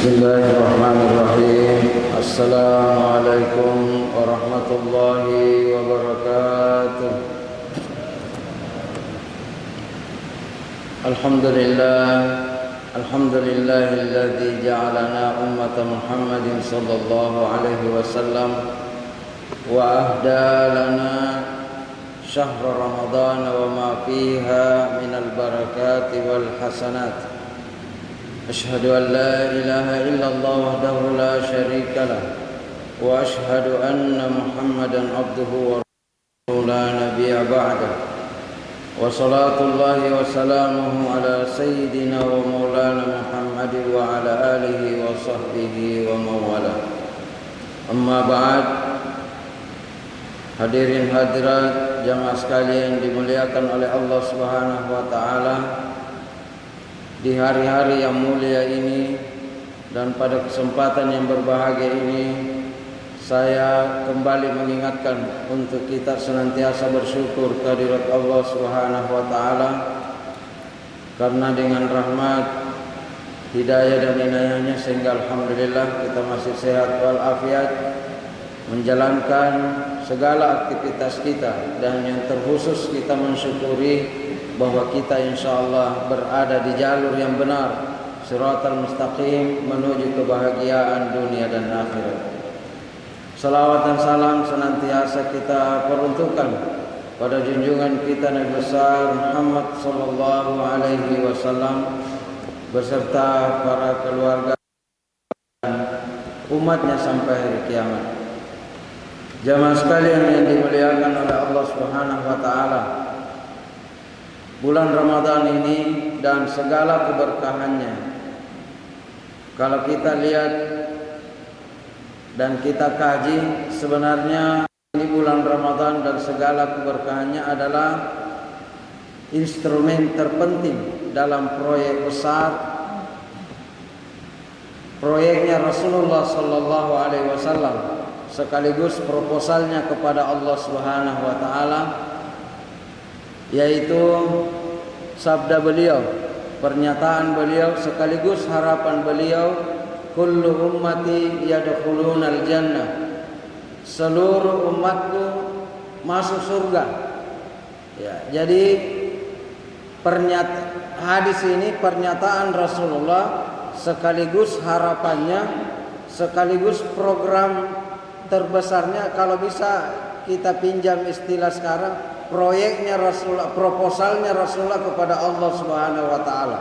Bismillahirrahmanirrahim. Assalamualaikum warahmatullahi wabarakatuh. Alhamdulillahilladzi ja'alana ummata Muhammadin sallallahu alaihi wasallam wa ahda lana syahra Ramadan wa ma fiha minal barakati wal hasanat. أشهد أن لا إله إلا الله وحده لا شريك له وأشهد أن محمدا عبده ورسوله لا نبي بعده وصلاة الله وسلامه على سيدنا ومولانا محمد وعلى آله وصحبه ومن والاه. أما بعد. Hadirin hadirat jamaah sekalian dimuliakan oleh Allah Subhanahu wa taala. Di hari-hari yang mulia ini dan pada kesempatan yang berbahagia ini, saya kembali mengingatkan untuk kita senantiasa bersyukur kehadirat Allah Subhanahu wa taala, karena dengan rahmat, hidayah dan inayahnya sehingga alhamdulillah kita masih sehat walafiat menjalankan segala aktivitas kita, dan yang terkhusus kita mensyukuri bahwa kita insyaallah berada di jalur yang benar, siratal mustaqim, menuju kebahagiaan dunia dan akhirat. Salawat dan salam senantiasa kita peruntukkan pada junjungan kita Nabi besar Muhammad sallallahu alaihi wasallam beserta para keluarga dan umatnya sampai hari kiamat. Jamaah sekalian yang dimuliakan oleh Allah Subhanahu wa taala, bulan Ramadan ini dan segala keberkahannya, kalau kita lihat dan kita kaji, sebenarnya ini bulan Ramadan dan segala keberkahannya adalah instrumen terpenting dalam proyek besar, proyeknya Rasulullah sallallahu alaihi wasallam, sekaligus proposalnya kepada Allah Subhanahu wa taala, yaitu sabda beliau, pernyataan beliau sekaligus harapan beliau, kullu ummati yadkhulunal jannah, seluruh umatku masuk surga. Ya, jadi hadis ini pernyataan Rasulullah sekaligus harapannya, sekaligus program terbesarnya, kalau bisa kita pinjam istilah sekarang, proyeknya Rasulullah, proposalnya Rasulullah kepada Allah Subhanahu wa taala,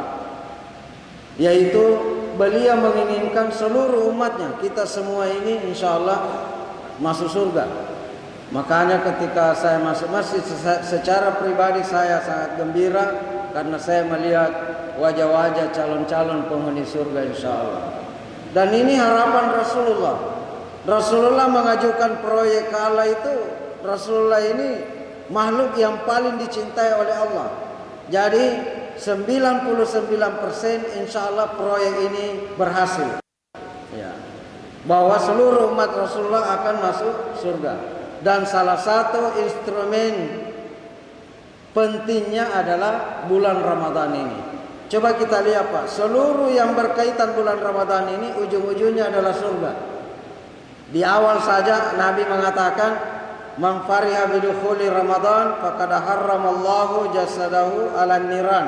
yaitu beliau menginginkan seluruh umatnya, kita semua ini insyaallah masuk surga. Makanya ketika saya masuk masjid, secara pribadi saya sangat gembira karena saya melihat wajah-wajah calon-calon penghuni surga insyaallah. Dan ini harapan Rasulullah. Rasulullah mengajukan proyek ke Allah itu, Rasulullah ini makhluk yang paling dicintai oleh Allah. Jadi 99% insyaallah proyek ini berhasil, ya, bahwa seluruh umat Rasulullah akan masuk surga. Dan salah satu instrumen pentingnya adalah bulan Ramadan ini. Coba kita lihat Pak, seluruh yang berkaitan bulan Ramadan ini ujung-ujungnya adalah surga. Di awal saja Nabi mengatakan, man fariha bidukhuli Ramadan faqad harramallahu jasadahu 'alan niran.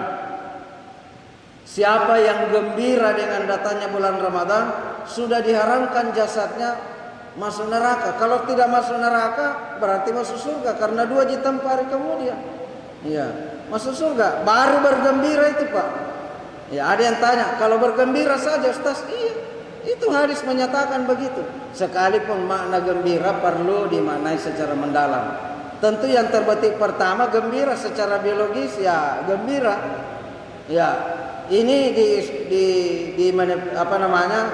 Siapa yang gembira dengan datangnya bulan Ramadan, sudah diharamkan jasadnya masuk neraka. Kalau tidak masuk neraka berarti masuk surga, karena 2 jam hari kemudian, iya, masuk surga. Baru bergembira itu Pak. Ya, ada yang tanya, kalau bergembira saja Ustaz? Iya, itu hadis menyatakan begitu. Sekalipun makna gembira perlu dimaknai secara mendalam. Tentu yang terbetik pertama gembira secara biologis, ya gembira. Ya, ini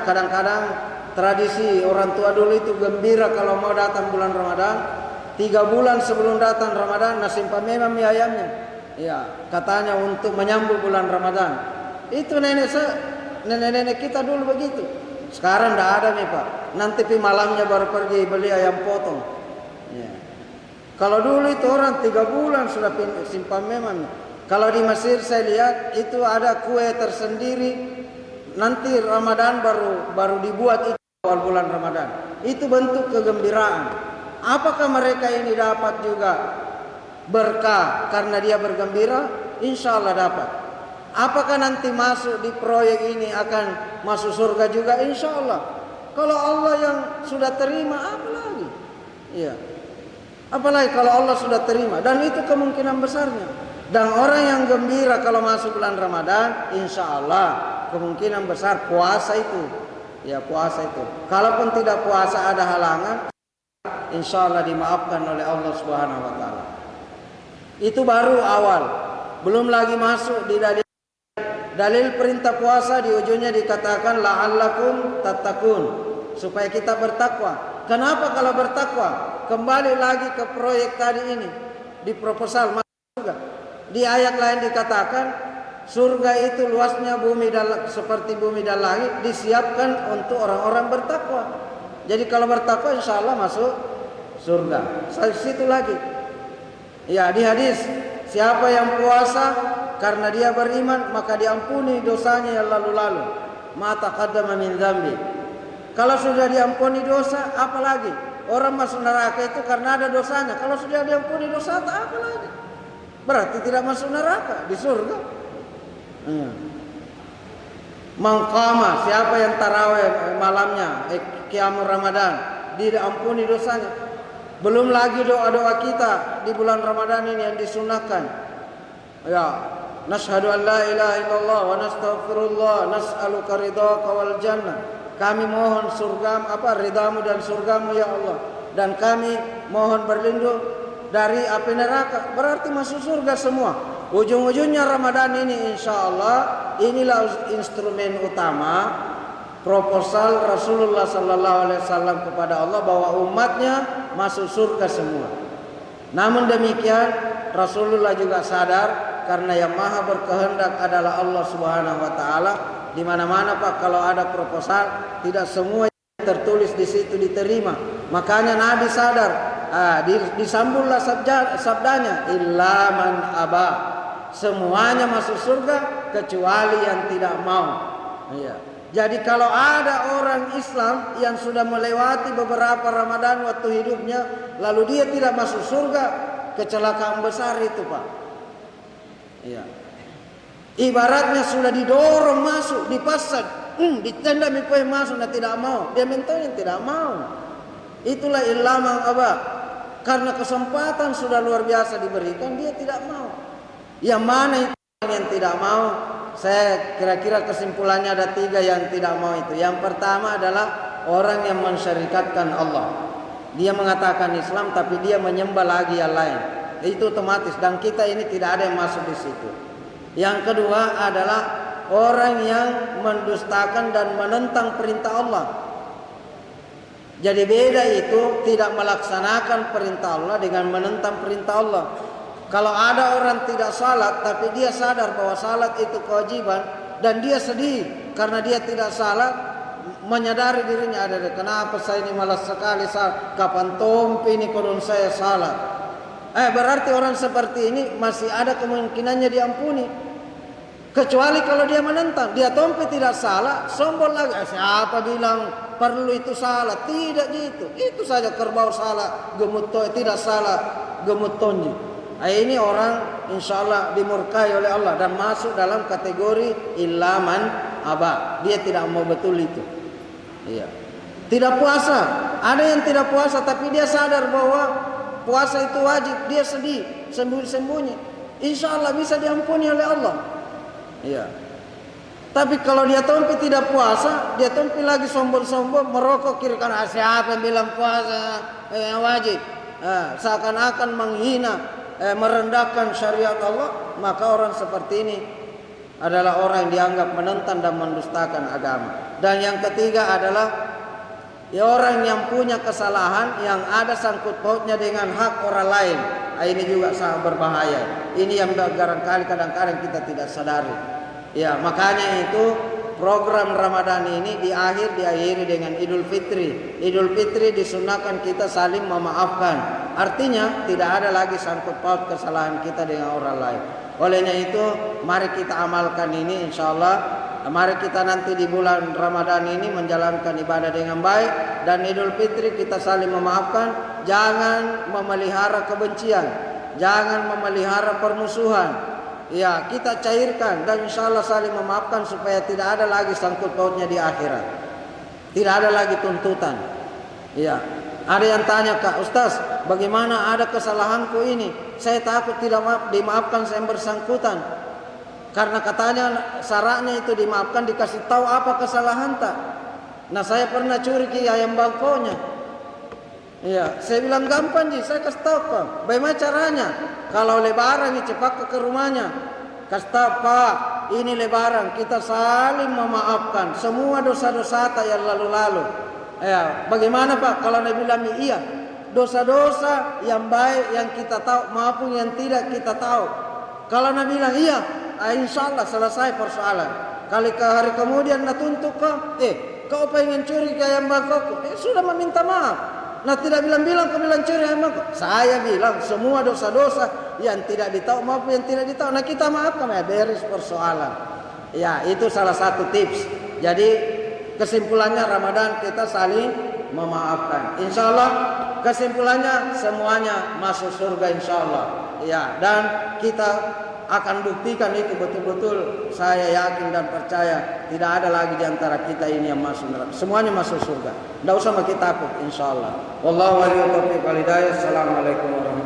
kadang-kadang tradisi orang tua dulu itu gembira kalau mau datang bulan Ramadan, 3 bulan sebelum datang Ramadan nasi pamema mie ayamnya. Ya, katanya untuk menyambut bulan Ramadan. Itu nenek-nenek kita dulu begitu. Sekarang tidak ada nih Pak. Nanti malamnya baru pergi beli ayam potong. Ya. Kalau dulu itu orang 3 bulan sudah simpan memang. Kalau di Mesir saya lihat itu ada kue tersendiri nanti Ramadan baru dibuat itu awal bulan Ramadan. Itu bentuk kegembiraan. Apakah mereka ini dapat juga berkah karena dia bergembira? Insya Allah dapat. Apakah nanti masuk di proyek ini akan masuk surga juga? Insya Allah. Kalau Allah yang sudah terima, apa lagi? Iya. Apalagi kalau Allah sudah terima, dan itu kemungkinan besarnya. Dan orang yang gembira kalau masuk bulan Ramadan, insya Allah kemungkinan besar puasa itu. Ya, puasa itu. Kalaupun tidak puasa ada halangan, insya Allah dimaafkan oleh Allah Subhanahu wa Ta'ala. Itu baru awal, belum lagi masuk di dalil perintah puasa. Di ujungnya dikatakan la'allakum tattaqun, supaya kita bertakwa. Kenapa kalau bertakwa? Kembali lagi ke proyek tadi ini, di proposal masuk surga. Di ayat lain dikatakan surga itu luasnya bumi dan seperti bumi dan langit, disiapkan untuk orang-orang bertakwa. Jadi kalau bertakwa insya Allah masuk surga. Situ lagi. Ya, di hadis, siapa yang puasa karena dia beriman, maka diampuni dosanya yang lalu-lalu. Ma taqaddama min dzambi. Kalau sudah diampuni dosa, apa lagi? Orang masuk neraka itu karena ada dosanya. Kalau sudah diampuni dosa, apa lagi? Berarti tidak masuk neraka, di surga. Mangkama, siapa yang tarawih malamnya, qiyamul Ramadan, diampuni dosanya. Belum lagi doa-doa kita di bulan Ramadan ini yang disunahkan. Ya, nashhadu an la ilaha illallah wa nastaghfirullah nas'aluka ridhaka wal jannah. Kami mohon surga ridamu dan surgamu ya Allah, dan kami mohon berlindung dari api neraka. Berarti masuk surga semua. Ujung-ujungnya Ramadan ini insya Allah inilah instrumen utama proposal Rasulullah Sallallahu Alaihi Wasallam kepada Allah bahwa umatnya masuk surga semua. Namun demikian Rasulullah juga sadar karena yang maha berkehendak adalah Allah Subhanahu Wa Taala. Di mana-mana Pak kalau ada proposal tidak semua yang tertulis di situ diterima. Makanya Nabi sadar, disambunglah sabdanya, illa man aba. Semuanya masuk surga kecuali yang tidak mau. Iya. Jadi kalau ada orang Islam yang sudah melewati beberapa Ramadan waktu hidupnya, lalu dia tidak masuk surga, kecelakaan besar itu Pak. Iya. Ibaratnya sudah didorong masuk, dipasang, ditenda mipoy masuk, nah tidak mau. Dia mentonya tidak mau. Itulah ilhamang abah. Karena kesempatan sudah luar biasa diberikan, dia tidak mau. Yang mana itu yang tidak mau? Saya kira-kira kesimpulannya ada 3 yang tidak mau itu. Yang pertama adalah orang yang mensyarikatkan Allah. Dia mengatakan Islam tapi dia menyembah lagi yang lain. Itu otomatis, dan kita ini tidak ada yang masuk di situ. Yang kedua adalah orang yang mendustakan dan menentang perintah Allah. Jadi beda itu tidak melaksanakan perintah Allah dengan menentang perintah Allah. Kalau ada orang tidak salat tapi dia sadar bahwa salat itu kewajiban dan dia sedih karena dia tidak salat, menyadari dirinya ada kenapa saya ini malas sekali salat, kapan tompi ini kodon saya salat. Berarti orang seperti ini masih ada kemungkinannya diampuni. Kecuali kalau dia menentang, dia tompi tidak salah, sombong lagi. Siapa bilang perlu itu salah? Tidak gitu. Itu saja kerbau salah, gemut tidak salah, gemut tonji. Ini orang insya Allah dimurkai oleh Allah dan masuk dalam kategori ilaman aba. Dia tidak mau betul itu. Iya. Tidak puasa. Ada yang tidak puasa tapi dia sadar bahwa puasa itu wajib. Dia sedih, sembunyi-sembunyi. Insya Allah bisa diampuni oleh Allah. Iya. Tapi kalau dia tompi tidak puasa, dia tompi lagi sombong-sombong, merokok kiri kanan. Siapa yang bilang puasa yang wajib? Seakan-akan menghina, merendahkan syariat Allah. Maka orang seperti ini adalah orang yang dianggap menentang dan mendustakan agama. Dan yang ketiga adalah orang yang punya kesalahan yang ada sangkut pautnya dengan hak orang lain. Ini juga sangat berbahaya. Ini yang barangkali kadang-kadang kita tidak sadari. Ya, makanya itu program Ramadan ini diakhiri dengan Idul Fitri. Idul Fitri disunahkan kita saling memaafkan. Artinya tidak ada lagi sangkut paut kesalahan kita dengan orang lain. Olehnya itu mari kita amalkan ini, insya Allah Mari kita nanti di bulan Ramadan ini menjalankan ibadah dengan baik, dan Idul Fitri kita saling memaafkan. Jangan memelihara kebencian, jangan memelihara permusuhan. Ya, kita cairkan dan insya Allah saling memaafkan supaya tidak ada lagi sangkut pautnya di akhirat. Tidak ada lagi tuntutan. Ya, ada yang tanya, Kak Ustaz, bagaimana ada kesalahanku ini? Saya takut tidak dimaafkan saya bersangkutan. Karena katanya syaratnya itu dimaafkan, dikasih tahu apa kesalahan tak. Nah, saya pernah curi ayam bangkonya. Iya, saya bilang gampang ji, saya kasih tahu Pak. Bagaimana caranya? Kalau lebaran cepat ke rumahnya. Kasih tahu Pak, ini lebaran kita saling memaafkan semua dosa-dosa tak yang lalu-lalu. Ya, bagaimana Pak? Kalau Nabi bilang iya, dosa-dosa yang baik yang kita tahu maupun yang tidak kita tahu. Kalau Nabi bilang iya, insya Allah selesai persoalan. Kali ke hari kemudian nak tuntut kau pengen curi ke ayam bangkok, sudah meminta maaf. Nah, tidak bilang-bilang kau bilang curi ayam bangkok. Saya bilang semua dosa-dosa yang tidak ditahu maupun yang tidak ditahu. Nah, kita maafkan, ya beres persoalan. Ya, itu salah satu tips. Jadi kesimpulannya Ramadan kita saling memaafkan. Insya Allah kesimpulannya semuanya masuk surga insya Allah. Ya, dan kita akan buktikan itu betul-betul. Saya yakin dan percaya tidak ada lagi di antara kita ini yang masuk neraka. Semuanya masuk surga. Tidak usah makin takut insya Allah. Wallahu a'lam bishawab. Assalamualaikum warahmatullahi wabarakatuh.